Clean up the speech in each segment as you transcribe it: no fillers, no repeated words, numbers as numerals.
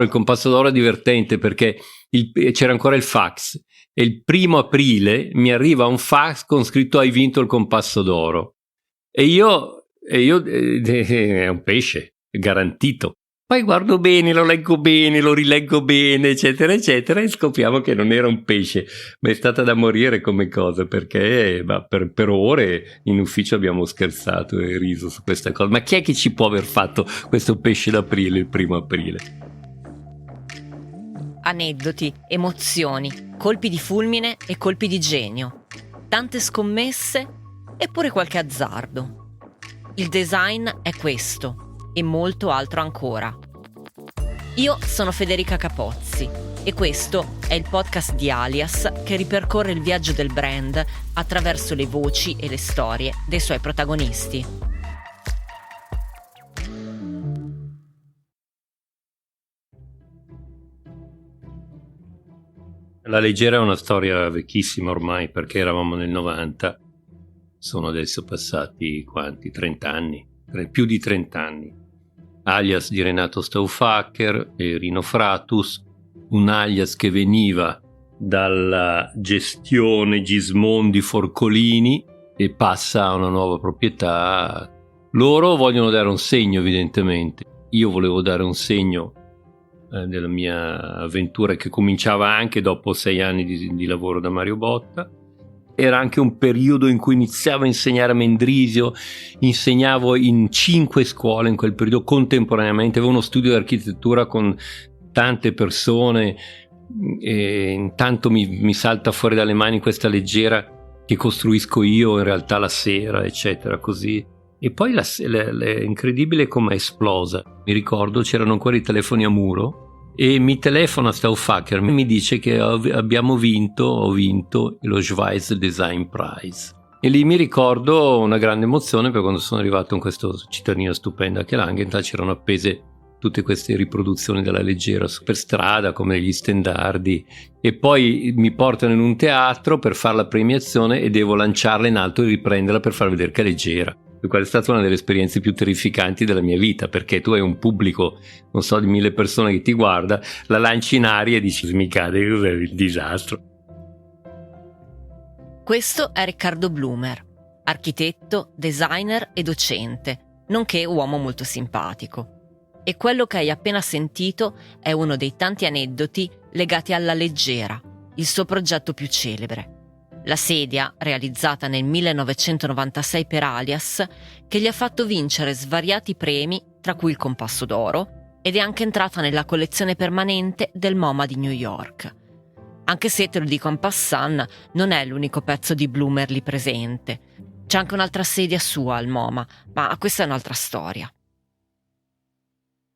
Il Compasso d'Oro è divertente perché c'era ancora il fax e il 1° aprile mi arriva un fax con scritto hai vinto il Compasso d'Oro e io è un pesce, garantito. Poi guardo bene, lo leggo bene, lo rileggo bene, eccetera, eccetera, e scopriamo che non era un pesce, ma è stata da morire come cosa, perché per ore in ufficio abbiamo scherzato e riso su questa cosa. Ma chi è che ci può aver fatto questo pesce d'aprile il 1° aprile? Aneddoti, emozioni, colpi di fulmine e colpi di genio, tante scommesse e pure qualche azzardo. Il design è questo e molto altro ancora. Io sono Federica Capozzi e questo è il podcast di Alias che ripercorre il viaggio del brand attraverso le voci e le storie dei suoi protagonisti. La Leggera è una storia vecchissima ormai perché eravamo nel 90, sono adesso passati quanti? 30 anni, più di 30 anni. Alias di Renato Stauffacher e Rino Fratus, un alias che veniva dalla gestione Gismondi Forcolini e passa a una nuova proprietà. Loro vogliono dare un segno evidentemente, io volevo dare un segno della mia avventura che cominciava anche dopo 6 anni di lavoro da Mario Botta. Era anche un periodo in cui iniziavo a insegnare a Mendrisio, insegnavo in 5 scuole in quel periodo contemporaneamente, avevo uno studio di architettura con tante persone e intanto mi salta fuori dalle mani questa Leggera che costruisco io in realtà la sera, eccetera, così. E poi è incredibile come è esplosa. Mi ricordo c'erano ancora i telefoni a muro e mi telefona Stauffacher, mi dice che ho vinto lo Schweiz Design Prize. E lì mi ricordo una grande emozione perché quando sono arrivato in questa cittadina stupenda che è Langenthal c'erano appese tutte queste riproduzioni della Leggera per strada come gli stendardi e poi mi portano in un teatro per fare la premiazione e devo lanciarla in alto e riprenderla per far vedere che è leggera. Quella è stata una delle esperienze più terrificanti della mia vita perché tu hai un pubblico, non so, di 1000 persone che ti guarda, la lanci in aria e dici mi cade, cos'è il disastro. Questo è Riccardo Blumer, architetto, designer e docente, nonché uomo molto simpatico. E quello che hai appena sentito è uno dei tanti aneddoti legati alla Leggera, il suo progetto più celebre. La sedia, realizzata nel 1996 per Alias, che gli ha fatto vincere svariati premi, tra cui il Compasso d'Oro, ed è anche entrata nella collezione permanente del MoMA di New York. Anche se, te lo dico en passant, non è l'unico pezzo di Blumer lì presente. C'è anche un'altra sedia sua al MoMA, ma questa è un'altra storia.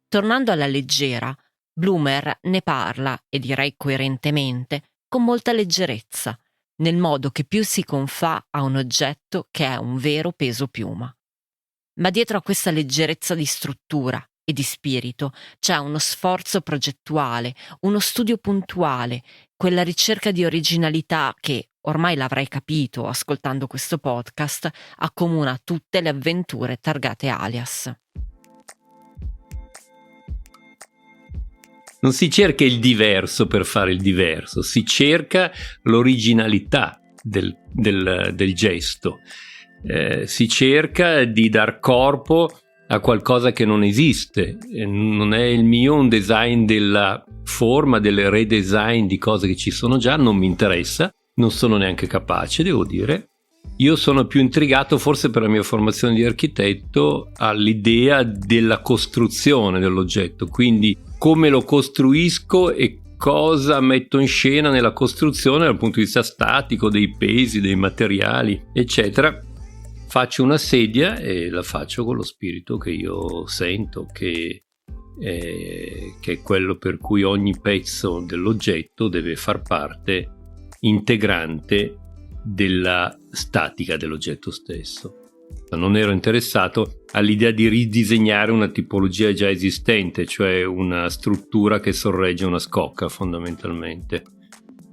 Tornando alla Leggera, Blumer ne parla, e direi coerentemente, con molta leggerezza, nel modo che più si confà a un oggetto che è un vero peso piuma. Ma dietro a questa leggerezza di struttura e di spirito c'è uno sforzo progettuale, uno studio puntuale, quella ricerca di originalità che, ormai l'avrai capito ascoltando questo podcast, accomuna tutte le avventure targate Alias. Non si cerca il diverso per fare il diverso, si cerca l'originalità del gesto, si cerca di dar corpo a qualcosa che non esiste. Non è il mio un design della forma, del redesign di cose che ci sono già, non mi interessa, non sono neanche capace, devo dire. Io sono più intrigato, forse per la mia formazione di architetto, all'idea della costruzione dell'oggetto, quindi come lo costruisco e cosa metto in scena nella costruzione dal punto di vista statico, dei pesi, dei materiali, eccetera. Faccio una sedia e la faccio con lo spirito che io sento, che è quello per cui ogni pezzo dell'oggetto deve far parte integrante della statica dell'oggetto stesso. Non ero interessato all'idea di ridisegnare una tipologia già esistente, cioè una struttura che sorregge una scocca fondamentalmente,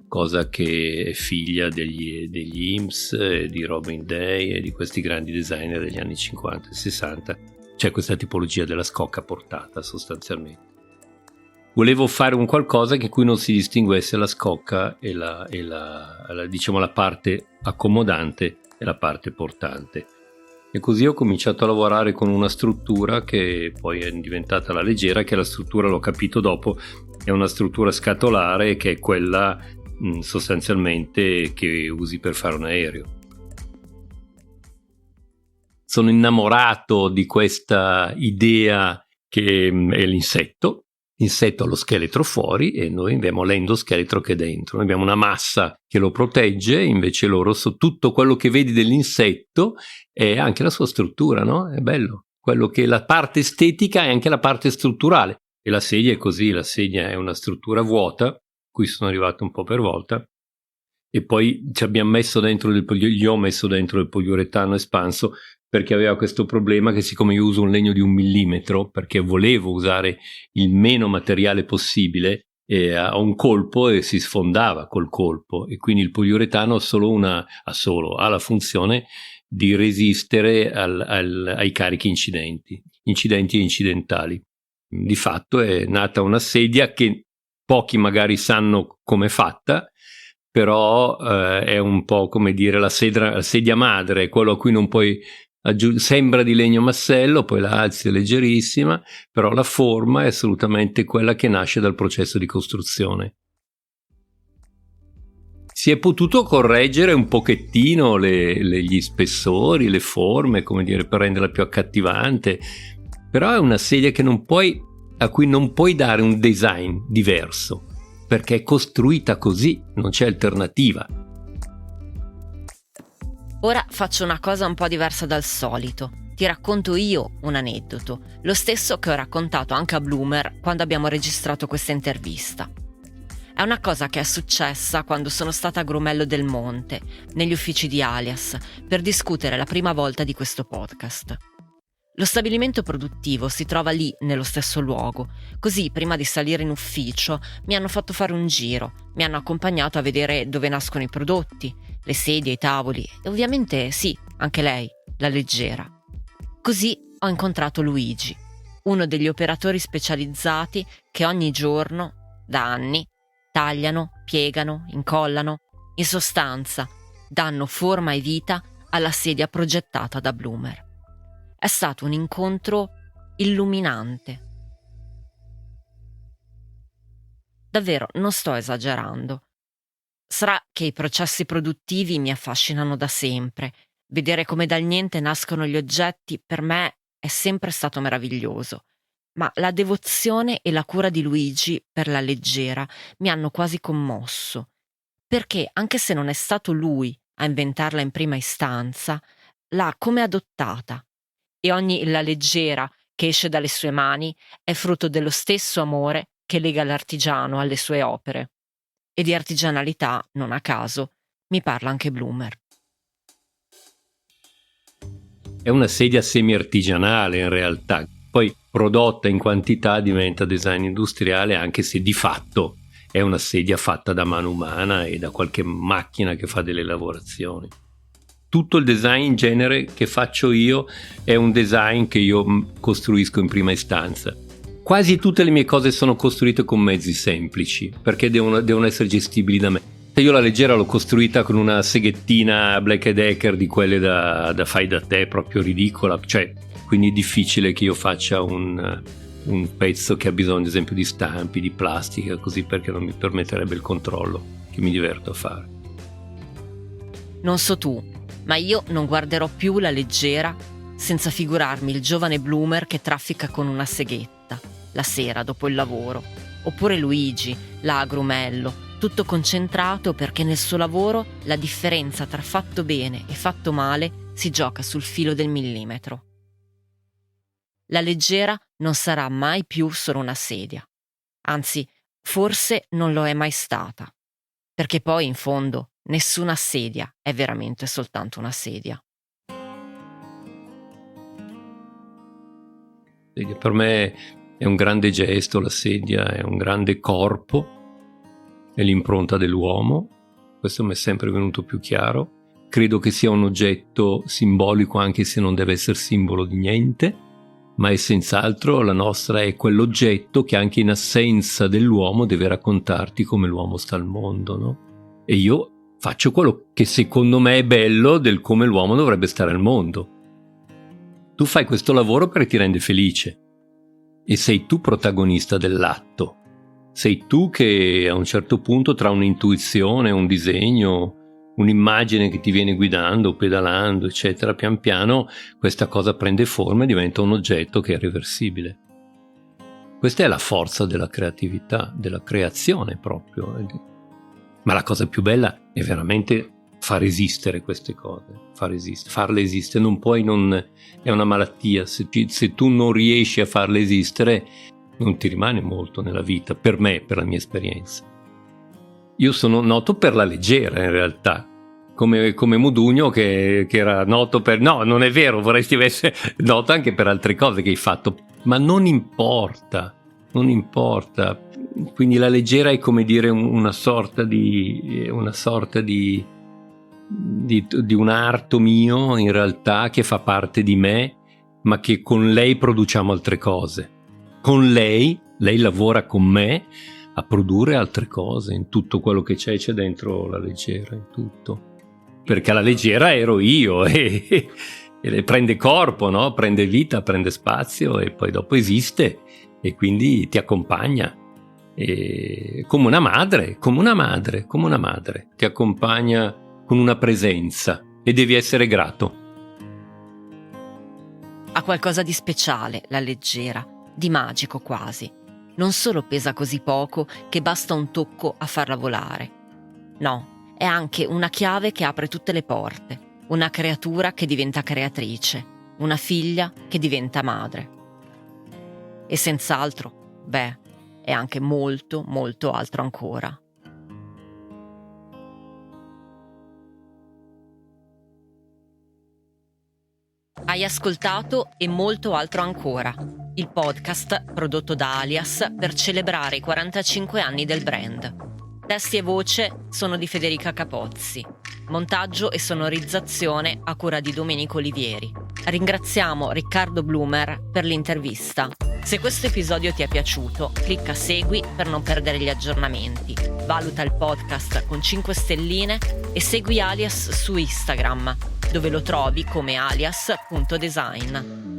cosa che è figlia degli IMSS, di Robin Day e di questi grandi designer degli anni 50 e 60. C'è questa tipologia della scocca portata sostanzialmente. volevo fare un qualcosa in cui non si distinguesse la scocca e diciamo la parte accomodante e la parte portante. E così ho cominciato a lavorare con una struttura che poi è diventata la leggera, che la struttura, l'ho capito dopo, è una struttura scatolare, che è quella sostanzialmente che usi per fare un aereo. Sono innamorato di questa idea che è l'insetto. L'insetto ha lo scheletro fuori e noi abbiamo l'endoscheletro che è dentro. Noi abbiamo una massa che lo protegge, invece loro tutto quello che vedi dell'insetto è anche la sua struttura, no? È bello. Quello che la parte estetica è anche la parte strutturale. E la sedia è così, la sedia è una struttura vuota, qui sono arrivato un po' per volta, e poi ci abbiamo messo dentro gli ho messo dentro il poliuretano espanso, perché aveva questo problema che siccome io uso un legno di 1 millimetro, perché volevo usare il meno materiale possibile, a un colpo e si sfondava col colpo, e quindi il poliuretano ha la funzione di resistere ai carichi incidenti e incidentali. Di fatto è nata una sedia che pochi magari sanno come è fatta, però è un po' come dire la sedia madre, quello a cui non puoi sembra di legno massello, poi la alzi, è leggerissima, però la forma è assolutamente quella che nasce dal processo di costruzione. Si è potuto correggere un pochettino gli spessori, le forme, come dire, per renderla più accattivante, però è una sedia a cui non puoi dare un design diverso, perché è costruita così, non c'è alternativa. Ora faccio una cosa un po' diversa dal solito. Ti racconto io un aneddoto, lo stesso che ho raccontato anche a Bloomer quando abbiamo registrato questa intervista. È una cosa che è successa quando sono stata a Grumello del Monte, negli uffici di Alias, per discutere la prima volta di questo podcast. Lo stabilimento produttivo si trova lì, nello stesso luogo, così prima di salire in ufficio mi hanno fatto fare un giro, mi hanno accompagnato a vedere dove nascono i prodotti, le sedie, i tavoli e ovviamente sì, anche lei, la leggera. Così ho incontrato Luigi, uno degli operatori specializzati che ogni giorno, da anni, tagliano, piegano, incollano, in sostanza danno forma e vita alla sedia progettata da Bloomer. È stato un incontro illuminante. Davvero, non sto esagerando. Sarà che i processi produttivi mi affascinano da sempre. Vedere come dal niente nascono gli oggetti per me è sempre stato meraviglioso. Ma la devozione e la cura di Luigi per la leggera mi hanno quasi commosso. Perché, anche se non è stato lui a inventarla in prima istanza, l'ha come adottata. E ogni la leggera che esce dalle sue mani è frutto dello stesso amore che lega l'artigiano alle sue opere. E di artigianalità, non a caso, mi parla anche Bloomer. È una sedia semi-artigianale in realtà, poi prodotta in quantità diventa design industriale, anche se di fatto è una sedia fatta da mano umana e da qualche macchina che fa delle lavorazioni. Tutto il design in genere che faccio io è un design che io costruisco in prima istanza. Quasi tutte le mie cose sono costruite con mezzi semplici, perché devono essere gestibili da me. Io la leggera l'ho costruita con una seghettina Black & Decker di quelle da fai da te, proprio ridicola, cioè quindi è difficile che io faccia un pezzo che ha bisogno ad esempio di stampi, di plastica, così, perché non mi permetterebbe il controllo che mi diverto a fare. Non so tu, ma io non guarderò più la leggera senza figurarmi il giovane Bloomer che traffica con una seghetta la sera dopo il lavoro, oppure Luigi, là a Grumello, tutto concentrato perché nel suo lavoro la differenza tra fatto bene e fatto male si gioca sul filo del millimetro. La leggera non sarà mai più solo una sedia, anzi, forse non lo è mai stata, perché poi in fondo nessuna sedia è veramente soltanto una sedia. Per me è un grande gesto la sedia, è un grande corpo, è l'impronta dell'uomo, questo mi è sempre venuto più chiaro. Credo che sia un oggetto simbolico anche se non deve essere simbolo di niente, ma è senz'altro la nostra, è quell'oggetto che anche in assenza dell'uomo deve raccontarti come l'uomo sta al mondo, no? E io faccio quello che secondo me è bello del come l'uomo dovrebbe stare al mondo. Tu fai questo lavoro perché ti rende felice e sei tu protagonista dell'atto. Sei tu che a un certo punto, tra un'intuizione, un disegno, un'immagine che ti viene guidando, pedalando, eccetera, pian piano questa cosa prende forma e diventa un oggetto che è irreversibile. Questa è la forza della creatività, della creazione proprio. Ma la cosa più bella è veramente far esistere queste cose, farle esistere. Non puoi, è una malattia. Se tu non riesci a farle esistere, non ti rimane molto nella vita, per me, per la mia esperienza. Io sono noto per la leggera, in realtà, come Modugno che era noto per... No, non è vero, vorresti essere noto anche per altre cose che hai fatto, ma non importa. Quindi la leggera è come dire una sorta di un arto mio, in realtà, che fa parte di me, ma che con lei produciamo altre cose. Con lei lavora con me a produrre altre cose, in tutto quello che c'è dentro la leggera, in tutto. Perché la leggera ero io e prende corpo, no? Prende vita, prende spazio e poi dopo esiste e quindi ti accompagna. E come una madre, ti accompagna con una presenza e devi essere grato. Ha qualcosa di speciale la leggera, di magico quasi. Non solo pesa così poco che basta un tocco a farla volare. No, è anche una chiave che apre tutte le porte, una creatura che diventa creatrice, una figlia che diventa madre. E senz'altro, è anche molto, molto altro ancora. Hai ascoltato E molto altro ancora, il podcast prodotto da Alias per celebrare i 45 anni del brand. Testi e voce sono di Federica Capozzi. Montaggio e sonorizzazione a cura di Domenico Olivieri. Ringraziamo Riccardo Blumer per l'intervista. Se questo episodio ti è piaciuto, clicca segui per non perdere gli aggiornamenti. Valuta il podcast con 5 stelline e segui Alias su Instagram, dove lo trovi come alias.design.